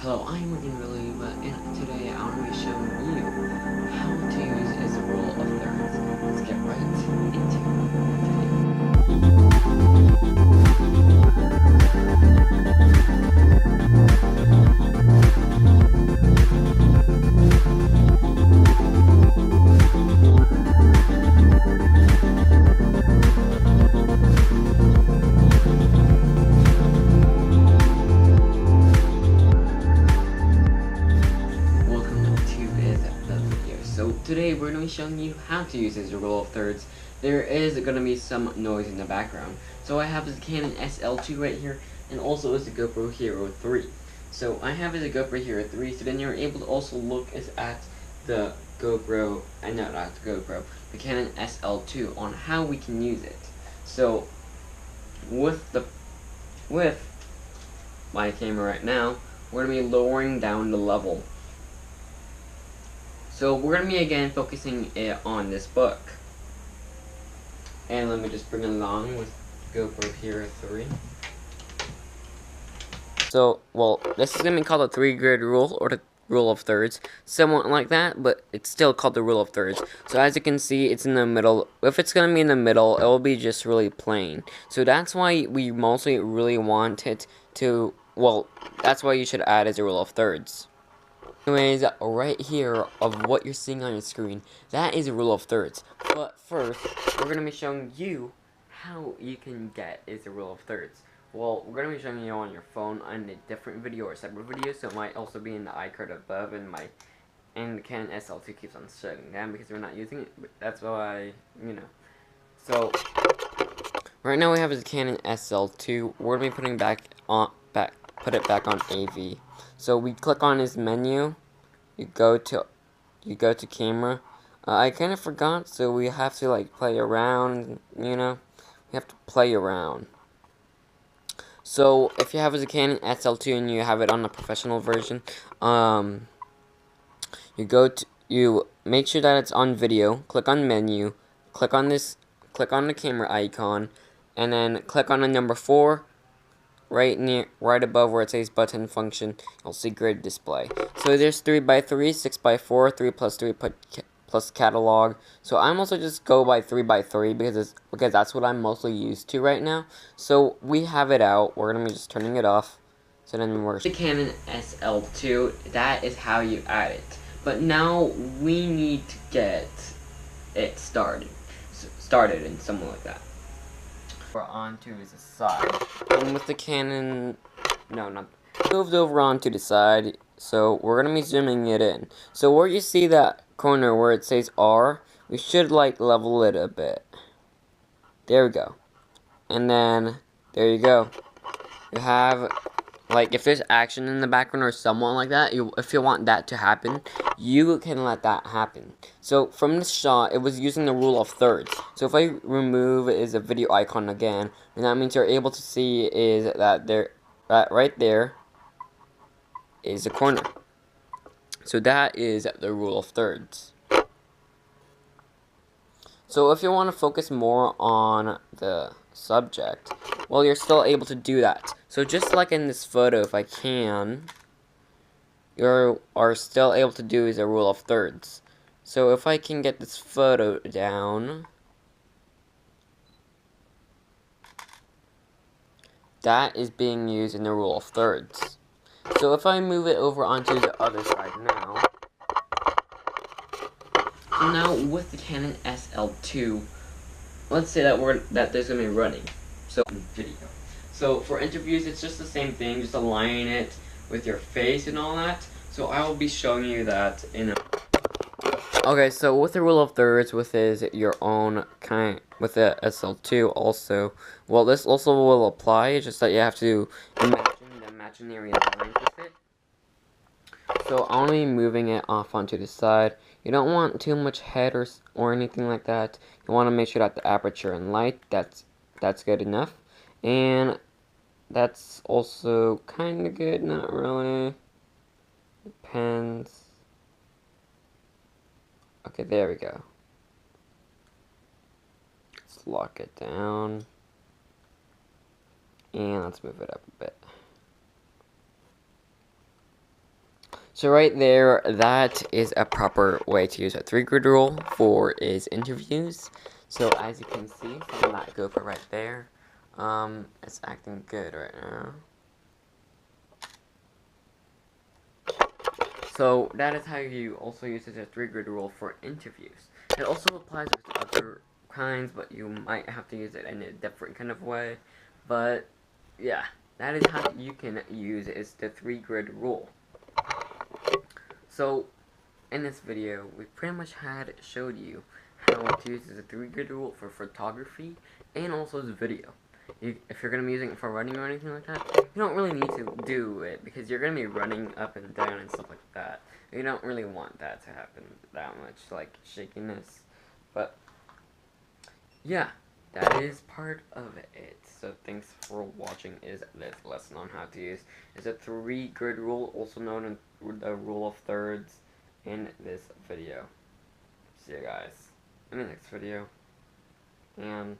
Hello, I am looking really well, and today I want to be showing you how to use as a rule of thirds. Let's get right into the video. So today we're going to be showing you how to use as a rule of thirds. There is going to be some noise in the background. So I have this Canon SL2 right here, and also is the GoPro Hero 3. So I have as a GoPro Hero 3, so then you're able to also look at the GoPro, no, not the GoPro, the Canon SL2 on how we can use it. So with my camera right now, we're going to be lowering down the level. So we're going to be again focusing it on this book. And let me just bring it along with GoPro Hero 3. So, well, this is going to be called the 3-grid rule, or the rule of thirds. Somewhat like that, but it's still called the rule of thirds. So as you can see, it's in the middle. If it's going to be in the middle, it will be just really plain. So that's why we mostly really want it to, well, that's why you should add as a rule of thirds. Anyways, right here of what you're seeing on your screen, that is a rule of thirds. But first, we're going to be showing you how you can get is a rule of thirds. Well, we're going to be showing you on your phone on a different video or separate video, so it might also be in the iCard above, and the Canon SL2 keeps on shutting down because we're not using it, but that's why, you know. So, right now we have the Canon SL2, we're going to be putting put it back on AV. So we click on his menu, you go to camera. I kind of forgot, so we have to like play around, you know, we have to play around. So if you have a Canon SL2 and you have it on the professional version, you make sure that it's on video, click on menu, click on the camera icon, and then click on the number 4. Right above where it says button function, you'll see grid display. So there's 3x3, 6x4, 3 plus 3 plus catalog. So I'm also just go by 3x3 because that's what I'm mostly used to right now. So we have it out. We're gonna be just turning it off. So then we're the Canon SL2. That is how you add it. But now we need to get it started and something like that. We're onto the side, and with the Canon, moved over onto the side, so we're gonna be zooming it in. So where you see that corner where it says R, we should like level it a bit. There we go. And then there you go. You have, like, if there's action in the background or someone like that, if you want that to happen, you can let that happen. So from this shot, it was using the rule of thirds. So if I remove is a video icon again, then that means you're able to see is that right there is a corner. So that is the rule of thirds. So if you want to focus more on the subject, well, you're still able to do that. So just like in this photo, if I can, you are still able to do is a rule of thirds. So if I can get this photo down, that is being used in the rule of thirds. So if I move it over onto the other side now, so now with the Canon SL2, let's say that there's gonna be running. So video. So for interviews, it's just the same thing, just align it with your face and all that. So I will be showing you that in a... Okay, so with the rule of thirds, with your own kind, with the SL2 also, well, this also will apply, it's just that you have to imagine the imaginary lines with it. So I'm only moving it off onto the side. You don't want too much head or anything like that. You want to make sure that the aperture and light, that's good enough. And that's also kind of good, not really. Depends. Okay, there we go. Let's lock it down. And let's move it up a bit. So right there, that is a proper way to use a 3-grid rule for is interviews. So as you can see from that GoPro right there, it's acting good right now. So that is how you also use a 3-grid rule for interviews. It also applies with other kinds, but you might have to use it in a different kind of way. But yeah, that is how you can use is the 3-grid rule. So in this video, we pretty much showed you how to use the 3-grid rule for photography and also as video. If you're going to be using it for running or anything like that, you don't really need to do it because you're going to be running up and down and stuff like that. You don't really want that to happen that much, like shakiness. But yeah, that is part of it. So thanks for watching this lesson on how to use is a 3-grid rule, also known as the rule of thirds, in this video. See you guys in the next video, and